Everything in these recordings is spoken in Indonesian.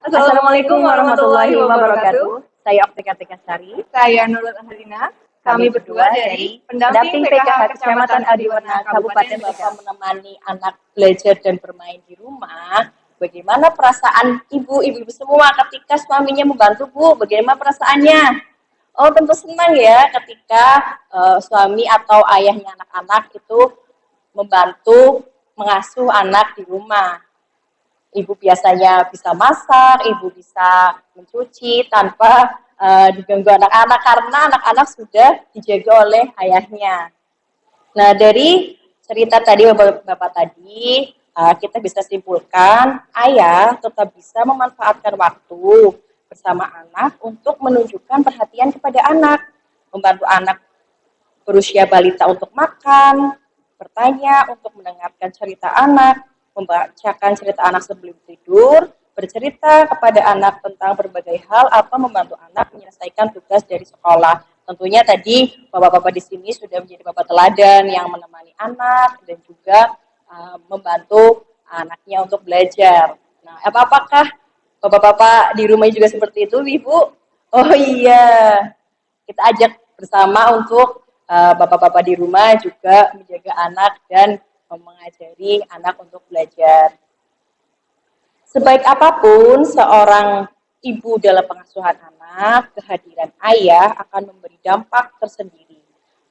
Assalamualaikum warahmatullahi wabarakatuh. Saya Oktika Sari. Saya Nurul Ahlina. Kami berdua dari pendamping PKH Kecamatan Adiwarna Kabupaten Bapak menemani anak belajar dan bermain di rumah. Bagaimana perasaan ibu semua ketika suaminya membantu, Bu? Bagaimana perasaannya? Oh, tentu senang ya ketika suami atau ayahnya anak-anak itu membantu mengasuh anak di rumah. Ibu biasanya bisa masak, ibu bisa mencuci tanpa diganggu anak-anak karena anak-anak sudah dijaga oleh ayahnya. Nah, dari cerita tadi Bapak tadi, kita bisa simpulkan ayah tetap bisa memanfaatkan waktu bersama anak untuk menunjukkan perhatian kepada anak, membantu anak berusia balita untuk makan, bertanya, untuk mendengarkan cerita anak, membacakan cerita anak sebelum tidur, bercerita kepada anak tentang berbagai hal, atau membantu anak menyelesaikan tugas dari sekolah. Tentunya tadi bapak-bapak di sini sudah menjadi bapak teladan yang menemani anak dan juga membantu anaknya untuk belajar. Nah, apakah bapak-bapak di rumah juga seperti itu, Ibu? Oh iya, kita ajak bersama untuk bapak-bapak di rumah juga menjaga anak dan mengajari anak untuk belajar. Sebaik apapun seorang ibu dalam pengasuhan anak, kehadiran ayah akan memberi dampak tersendiri.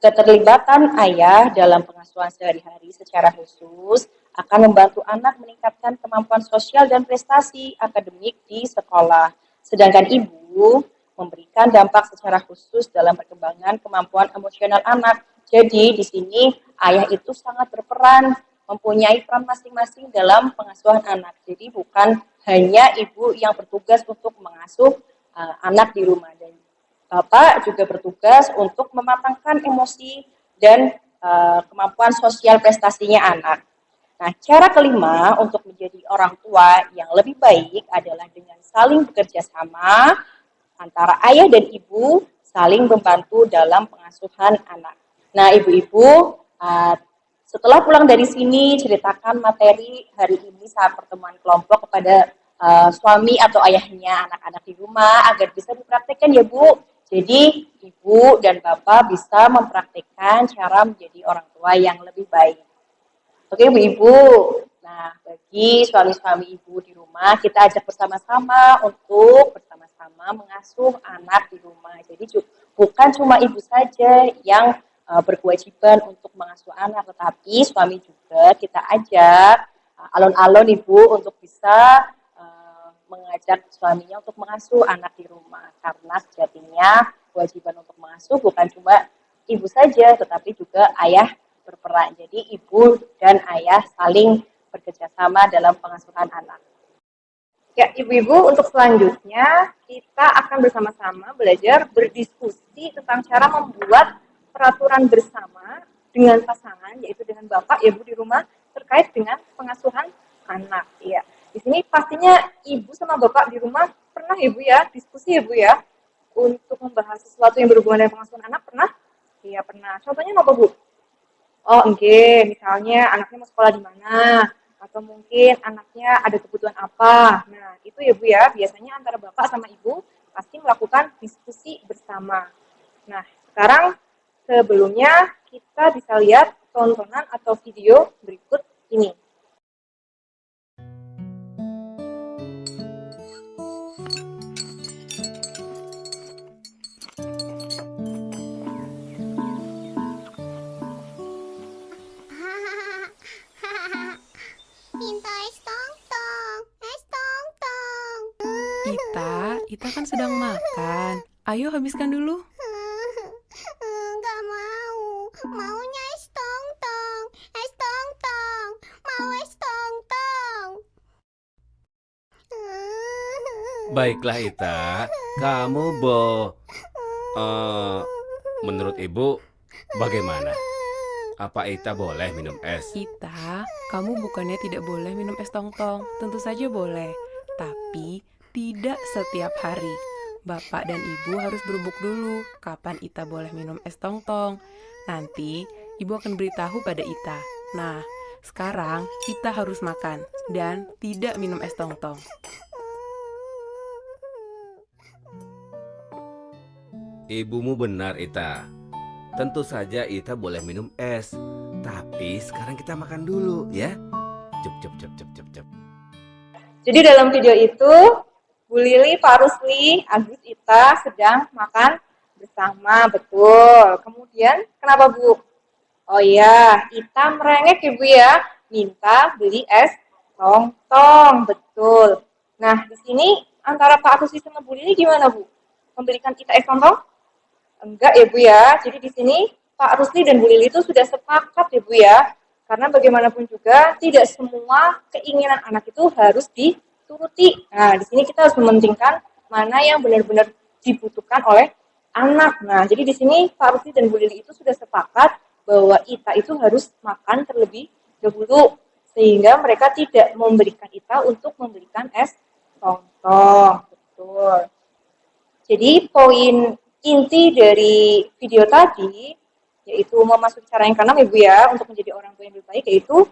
Keterlibatan ayah dalam pengasuhan sehari-hari secara khusus akan membantu anak meningkatkan kemampuan sosial dan prestasi akademik di sekolah. Sedangkan ibu memberikan dampak secara khusus dalam perkembangan kemampuan emosional anak. Jadi di sini ayah itu sangat berperan, mempunyai peran masing-masing dalam pengasuhan anak. Jadi bukan hanya ibu yang bertugas untuk mengasuh anak di rumah, dan Bapak juga bertugas untuk mematangkan emosi dan kemampuan sosial prestasinya anak. Nah, cara kelima untuk menjadi orang tua yang lebih baik adalah dengan saling bekerja sama antara ayah dan ibu, saling membantu dalam pengasuhan anak. Nah, ibu-ibu, setelah pulang dari sini, ceritakan materi hari ini saat pertemuan kelompok kepada suami atau ayahnya anak-anak di rumah agar bisa dipraktikkan ya, Bu. Jadi, ibu dan bapak bisa mempraktikkan cara menjadi orang tua yang lebih baik. Oke, ibu-ibu. Nah, bagi suami-suami ibu di rumah, kita ajak bersama-sama untuk bersama-sama mengasuh anak di rumah. Jadi, bukan cuma ibu saja yang berkewajiban untuk mengasuh anak, tetapi suami juga kita ajak alon-alon ibu untuk bisa mengajak suaminya untuk mengasuh anak di rumah, karena sejatinya kewajiban untuk mengasuh bukan cuma ibu saja, tetapi juga ayah berperan. Jadi ibu dan ayah saling bekerjasama dalam pengasuhan anak. Ya, ibu-ibu, untuk selanjutnya kita akan bersama-sama belajar berdiskusi tentang cara membuat peraturan bersama dengan pasangan, yaitu dengan bapak, ibu di rumah, terkait dengan pengasuhan anak. Ya, di sini pastinya ibu sama bapak di rumah pernah ibu ya diskusi ibu ya untuk membahas sesuatu yang berhubungan dengan pengasuhan anak, pernah? Iya pernah. Contohnya apa, Bu? Oh, oke. Misalnya anaknya mau sekolah di mana, atau mungkin anaknya ada kebutuhan apa. Nah, itu ya Bu ya, biasanya antara bapak sama ibu pasti melakukan diskusi bersama. Nah, sekarang sebelumnya kita bisa lihat tontonan atau video berikut ini. Ita kan sedang makan. Ayo habiskan dulu. Enggak mau. Maunya es tong-tong. Es tong-tong. Mau es tong-tong. Baiklah Ita, kamu menurut ibu bagaimana? Apa Ita boleh minum es? Ita, kamu bukannya tidak boleh minum es tong-tong. Tentu saja boleh. Tapi tidak setiap hari. Bapak dan ibu harus berembuk dulu kapan Ita boleh minum es tong-tong. Nanti ibu akan beritahu pada Ita. Nah, sekarang Ita harus makan dan tidak minum es tong-tong. Ibumu benar, Ita. Tentu saja Ita boleh minum es. Tapi sekarang kita makan dulu ya. Cep cep cep cep cep cep. Jadi dalam video itu, Bu Lili, Pak Rusli, Agus, Ita sedang makan bersama, betul. Kemudian kenapa Bu? Oh iya, Ita merengek ya Bu ya, minta beli es tong-tong, betul. Nah, di sini antara Pak Rusli sama Bu Lili gimana Bu? Memberikan Ita es tong-tong? Enggak ya Bu ya, jadi di sini Pak Rusli dan Bu Lili itu sudah sepakat ya Bu ya, karena bagaimanapun juga tidak semua keinginan anak itu harus dituruti. Nah, di sini kita harus mementingkan mana yang benar-benar dibutuhkan oleh anak. Nah, jadi di sini Pak Rusli dan Bu Lili itu sudah sepakat bahwa Ita itu harus makan terlebih dahulu, sehingga mereka tidak memberikan Ita untuk memberikan es tong-tong. Betul. Jadi poin inti dari video tadi yaitu memasuki cara yang keenam Ibu ya, untuk menjadi orang tua yang lebih baik, yaitu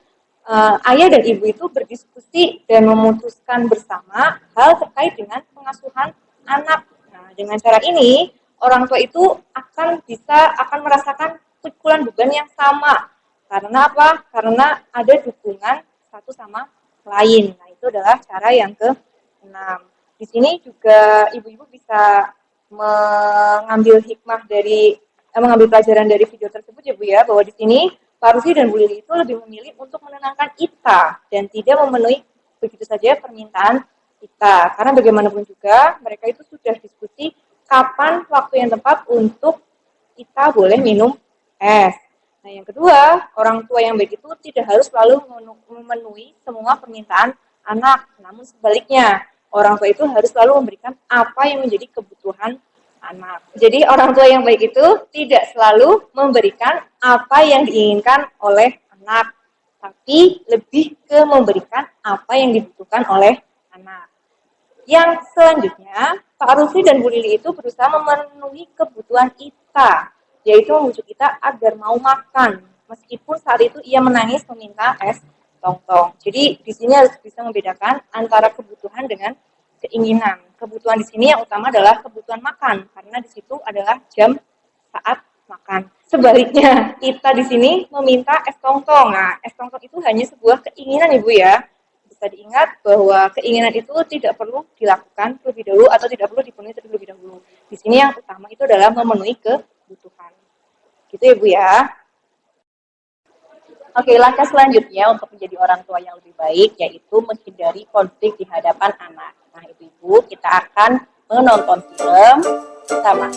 ayah dan ibu itu berdiskusi dan memutuskan bersama hal terkait dengan pengasuhan anak. Nah, dengan cara ini orang tua itu akan merasakan pikulan beban yang sama. Karena apa? Karena ada dukungan satu sama lain. Nah, itu adalah cara yang ke-6. Di sini juga ibu-ibu bisa mengambil pelajaran dari video tersebut ya Bu ya, bahwa di sini Pak Rusli dan Bu Lili itu lebih memilih untuk menenangkan Ita dan tidak memenuhi begitu saja permintaan Ita, karena bagaimanapun juga mereka itu sudah diskusi kapan waktu yang tepat untuk Ita boleh minum es. Nah, yang kedua, orang tua yang baik itu tidak harus selalu memenuhi semua permintaan anak, namun sebaliknya orang tua itu harus selalu memberikan apa yang menjadi kebutuhan anak. Jadi orang tua yang baik itu tidak selalu memberikan apa yang diinginkan oleh anak, tapi lebih ke memberikan apa yang dibutuhkan oleh anak. Yang selanjutnya, Pak Rusli dan Bu Lili itu berusaha memenuhi kebutuhan Ita, yaitu membujuk Ita agar mau makan, meskipun saat itu ia menangis meminta es tong-tong. Jadi di sini harus bisa membedakan antara kebutuhan dengan keinginan. Kebutuhan di sini yang utama adalah kebutuhan makan, karena di situ adalah jam saat makan. Sebaliknya, Ita di sini meminta es tong-tong. Nah, es tong-tong itu hanya sebuah keinginan Ibu ya. Bisa diingat bahwa keinginan itu tidak perlu dilakukan terlebih dahulu atau tidak perlu dipenuhi terlebih dahulu. Di sini yang utama itu adalah memenuhi kebutuhan. Gitu ya Bu ya. Oke, langkah selanjutnya untuk menjadi orang tua yang lebih baik yaitu menghindari konflik di hadapan anak. Nah, ibu-ibu, kita akan menonton film bersama.